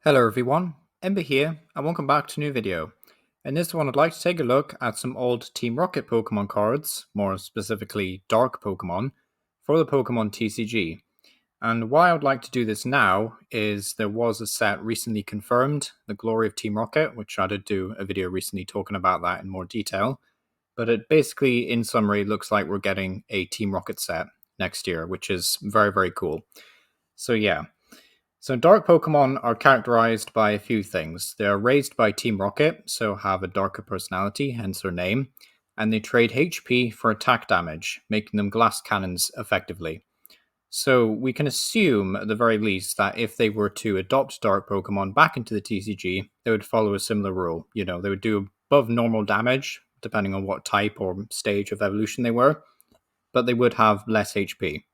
Hello everyone, Ember here, and welcome back to a new video. In this one I'd like to take a look at some old Team Rocket Pokemon cards, more specifically Dark Pokemon, for the Pokemon TCG. And why I would like to do this now is there was a set recently confirmed, The Glory of Team Rocket, which I did do a video recently talking about that in more detail. But it basically, in summary, looks like we're getting a Team Rocket set next year, which is very, very cool. So yeah. So dark Pokemon are characterized by a few things. They are raised by Team Rocket, so have a darker personality, hence their name, and they trade HP for attack damage, making them glass cannons effectively. So we can assume, at the very least, that if they were to adopt dark Pokemon back into the TCG, they would follow a similar rule. You know, they would do above normal damage, depending on what type or stage of evolution they were, but they would have less HP.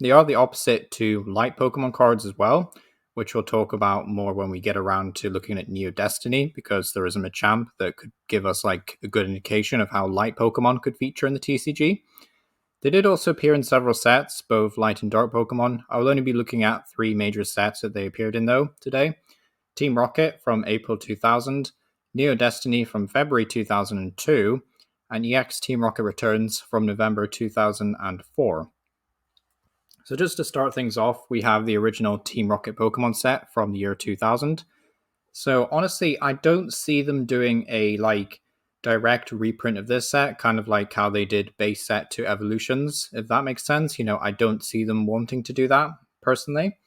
They are the opposite to light Pokemon cards as well, which we'll talk about more when we get around to looking at Neo Destiny, because there is a Machamp that could give us like a good indication of how light Pokemon could feature in the TCG. They did also appear in several sets, both light and dark Pokemon. I will only be looking at three major sets that they appeared in though today. Team Rocket from April 2000, Neo Destiny from February 2002, and EX Team Rocket Returns from November 2004. So just to start things off, we have the original Team Rocket Pokemon set from the year 2000. So honestly, I don't see them doing a direct reprint of this set, kind of like how they did base set to evolutions, if that makes sense. You know, I don't see them wanting to do that personally.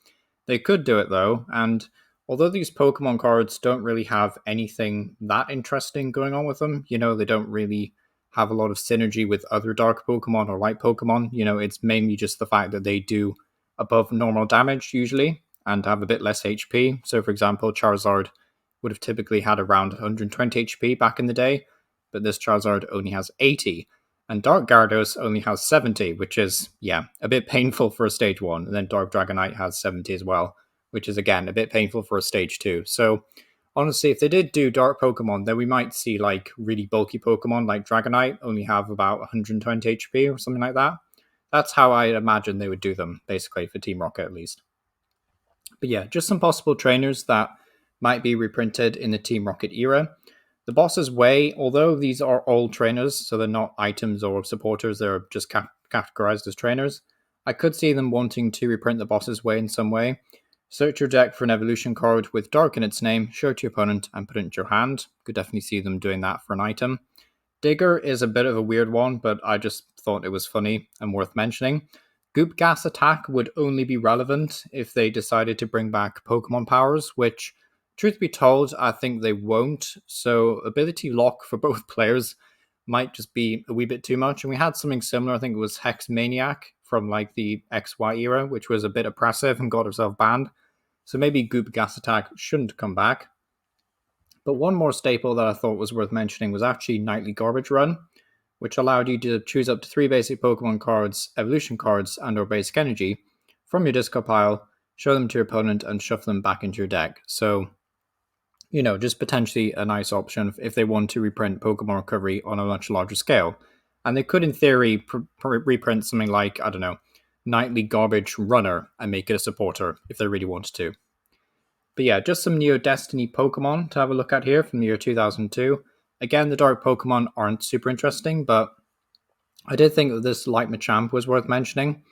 They could do it though, and although these Pokemon cards don't really have anything that interesting going on with them, you know, they don't really have a lot of synergy with other dark Pokemon or light Pokemon. You know, it's mainly just the fact that they do above normal damage usually and have a bit less HP. So, for example, Charizard would have typically had around 120 HP back in the day, but this Charizard only has 80. And Dark Gyarados only has 70, which is, yeah, a bit painful for a stage 1. And then Dark Dragonite has 70 as well, which is, again, a bit painful for a stage 2. So, honestly, if they did do dark Pokemon, then we might see like really bulky Pokemon like Dragonite only have about 120 HP or something like that. That's how I imagine they would do them, basically, for Team Rocket at least. But yeah, just some possible trainers that might be reprinted in the Team Rocket era. The Boss's Way, although these are old trainers, so they're not items or supporters, they're just categorized as trainers, I could see them wanting to reprint the Boss's Way in some way. Search your deck for an evolution card with dark in its name, show it to your opponent, and put it into your hand. Could definitely see them doing that for an item. Digger is a bit of a weird one, but I just thought it was funny and worth mentioning. Goop Gas Attack would only be relevant if they decided to bring back Pokemon powers, which, truth be told, I think they won't. So ability lock for both players might just be a wee bit too much. And we had something similar, I think it was Hex Maniac from like the XY era, which was a bit oppressive and got herself banned. So maybe Goop Gas Attack shouldn't come back. But one more staple that I thought was worth mentioning was actually Nightly Garbage Run, which allowed you to choose up to 3 basic Pokemon cards, evolution cards, and or basic energy from your discard pile, show them to your opponent, and shuffle them back into your deck. So, you know, just potentially a nice option if they want to reprint Pokemon Recovery on a much larger scale. And they could, in theory, reprint something like, I don't know, Nightly Garbage Runner and make it a supporter if they really wanted to. But yeah, just some Neo Destiny Pokemon to have a look at here from the year 2002. Again, the dark Pokemon aren't super interesting, but I did think that this Light Machamp was worth mentioning.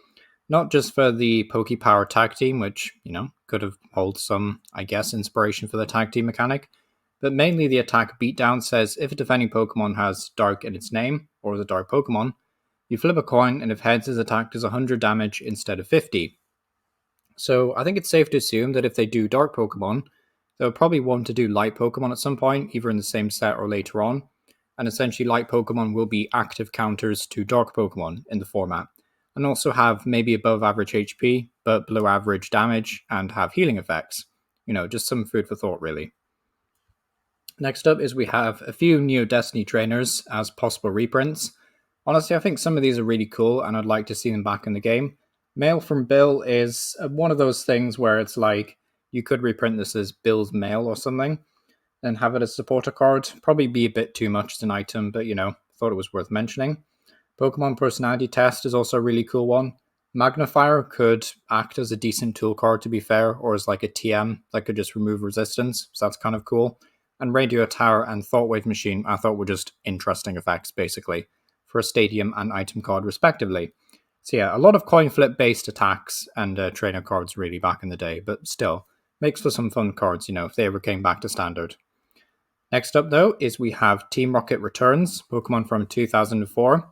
Not just for the Pokepower tag team, which, you know, could have held some, I guess, inspiration for the tag team mechanic, but mainly the attack beatdown says if a defending Pokemon has dark in its name, or is a dark Pokemon, you flip a coin, and if heads is attacked as 100 damage instead of 50. So I think it's safe to assume that if they do dark Pokemon, they'll probably want to do light Pokemon at some point, either in the same set or later on. And essentially light Pokemon will be active counters to dark Pokemon in the format. And also have maybe above average HP, but below average damage, and have healing effects. You know, just some food for thought, really. Next up is we have a few Neo Destiny trainers as possible reprints. Honestly, I think some of these are really cool, and I'd like to see them back in the game. Mail from Bill is one of those things where it's like, you could reprint this as Bill's Mail or something, and have it as a supporter card. Probably be a bit too much as an item, but you know, thought it was worth mentioning. Pokemon Personality Test is also a really cool one. Magnifier could act as a decent tool card, to be fair, or as like a TM that could just remove resistance, so that's kind of cool. And Radio Tower and Thought Wave Machine I thought were just interesting effects, basically, for a stadium and item card, respectively. So yeah, a lot of coin flip based attacks and trainer cards really back in the day, but still, makes for some fun cards, if they ever came back to standard. Next up, though, is we have Team Rocket Returns, Pokemon from 2004.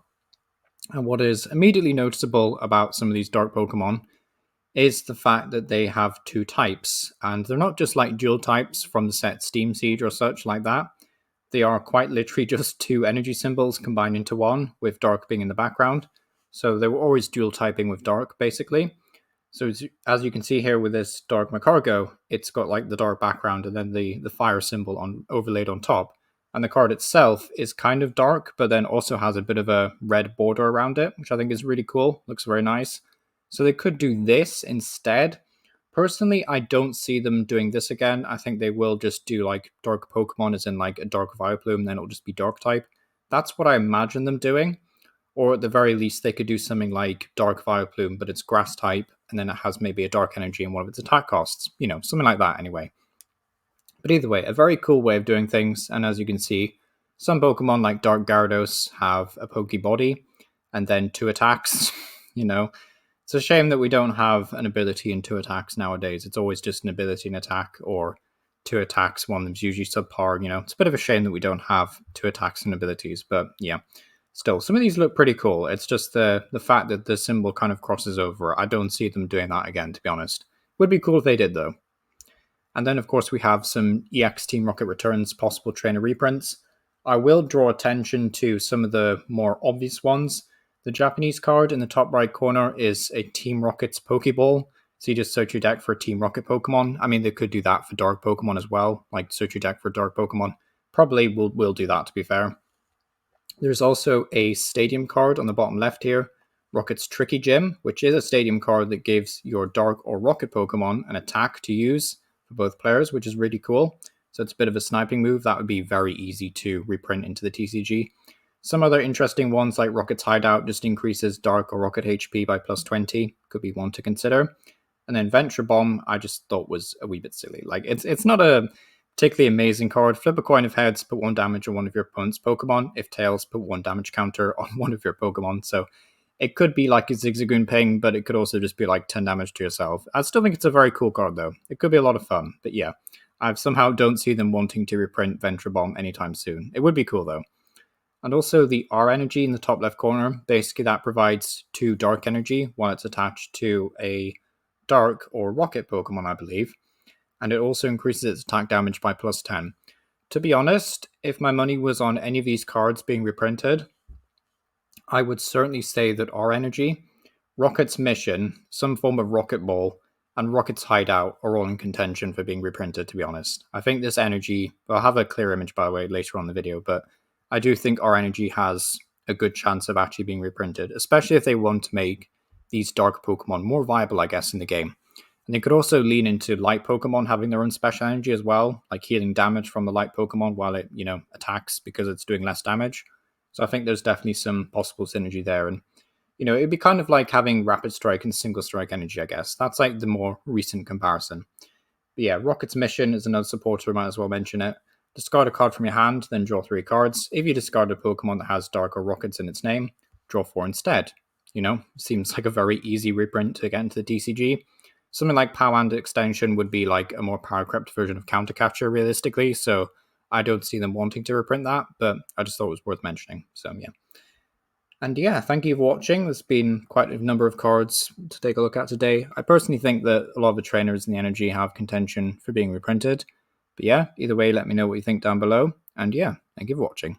And what is immediately noticeable about some of these dark Pokemon is the fact that they have two types. And they're not just like dual types from the set Steam Siege or such like that. They are quite literally just two energy symbols combined into one, with dark being in the background. So they were always dual typing with dark, basically. So as you can see here with this dark Macargo, it's got like the dark background and then the fire symbol overlaid on top. And the card itself is kind of dark, but then also has a bit of a red border around it, which I think is really cool. Looks very nice. So they could do this instead. Personally, I don't see them doing this again. I think they will just do like dark Pokemon as in like a dark Vileplume, then it'll just be dark type. That's what I imagine them doing. Or at the very least, they could do something like Dark Vileplume, but it's grass type, and then it has maybe a dark energy in one of its attack costs. Something like that anyway. But either way, a very cool way of doing things, and as you can see, some Pokemon like Dark Gyarados have a pokey body, and then 2 attacks. It's a shame that we don't have an ability and 2 attacks nowadays. It's always just an ability and attack, or 2 attacks, one of them's usually subpar. It's a bit of a shame that we don't have 2 attacks and abilities, but yeah. Still, some of these look pretty cool. It's just the fact that the symbol kind of crosses over. I don't see them doing that again, to be honest. Would be cool if they did, though. And then, of course, we have some EX Team Rocket Returns possible trainer reprints. I will draw attention to some of the more obvious ones. The Japanese card in the top right corner is a Team Rocket's Pokeball. So you just search your deck for Team Rocket Pokemon. I mean, they could do that for Dark Pokemon as well, like search your deck for Dark Pokemon. Probably will do that, to be fair. There's also a stadium card on the bottom left here, Rocket's Tricky Gym, which is a stadium card that gives your Dark or Rocket Pokemon an attack to use for both players, which is really cool. So it's a bit of a sniping move. That would be very easy to reprint into the TCG. Some other interesting ones like Rocket's Hideout just increases Dark or Rocket HP by plus 20. Could be one to consider. And then Venture Bomb, I just thought was a wee bit silly. Like it's not a particularly amazing card. Flip a coin of heads, put 1 damage on one of your opponent's Pokemon. If tails, put 1 damage counter on one of your Pokemon. So it could be like a Zigzagoon Ping, but it could also just be like 10 damage to yourself. I still think it's a very cool card, though. It could be a lot of fun. But yeah, I somehow don't see them wanting to reprint Venture Bomb anytime soon. It would be cool, though. And also the R energy in the top left corner. Basically, that provides 2 dark energy while it's attached to a dark or rocket Pokemon, I believe. And it also increases its attack damage by plus 10. To be honest, if my money was on any of these cards being reprinted, I would certainly say that R Energy, Rocket's Mission, some form of Rocket Ball, and Rocket's Hideout are all in contention for being reprinted, to be honest. I think this energy, I'll have a clear image, by the way, later on in the video, but I do think R Energy has a good chance of actually being reprinted, especially if they want to make these dark Pokemon more viable, I guess, in the game. And they could also lean into light Pokemon having their own special energy as well, like healing damage from the light Pokemon while it, attacks because it's doing less damage. So I think there's definitely some possible synergy there. And, it'd be kind of like having Rapid Strike and Single Strike energy, I guess. That's like the more recent comparison. But yeah, Rocket's Mission is another supporter, might as well mention it. Discard a card from your hand, then draw 3 cards. If you discard a Pokemon that has Dark or Rockets in its name, draw 4 instead. Seems like a very easy reprint to get into the TCG. Something like Powand Extension would be like a more power-crept version of Counter Capture, realistically, so I don't see them wanting to reprint that, but I just thought it was worth mentioning, so yeah. And yeah, thank you for watching. There's been quite a number of cards to take a look at today. I personally think that a lot of the trainers in the energy have contention for being reprinted, but yeah, either way, let me know what you think down below, and yeah, thank you for watching.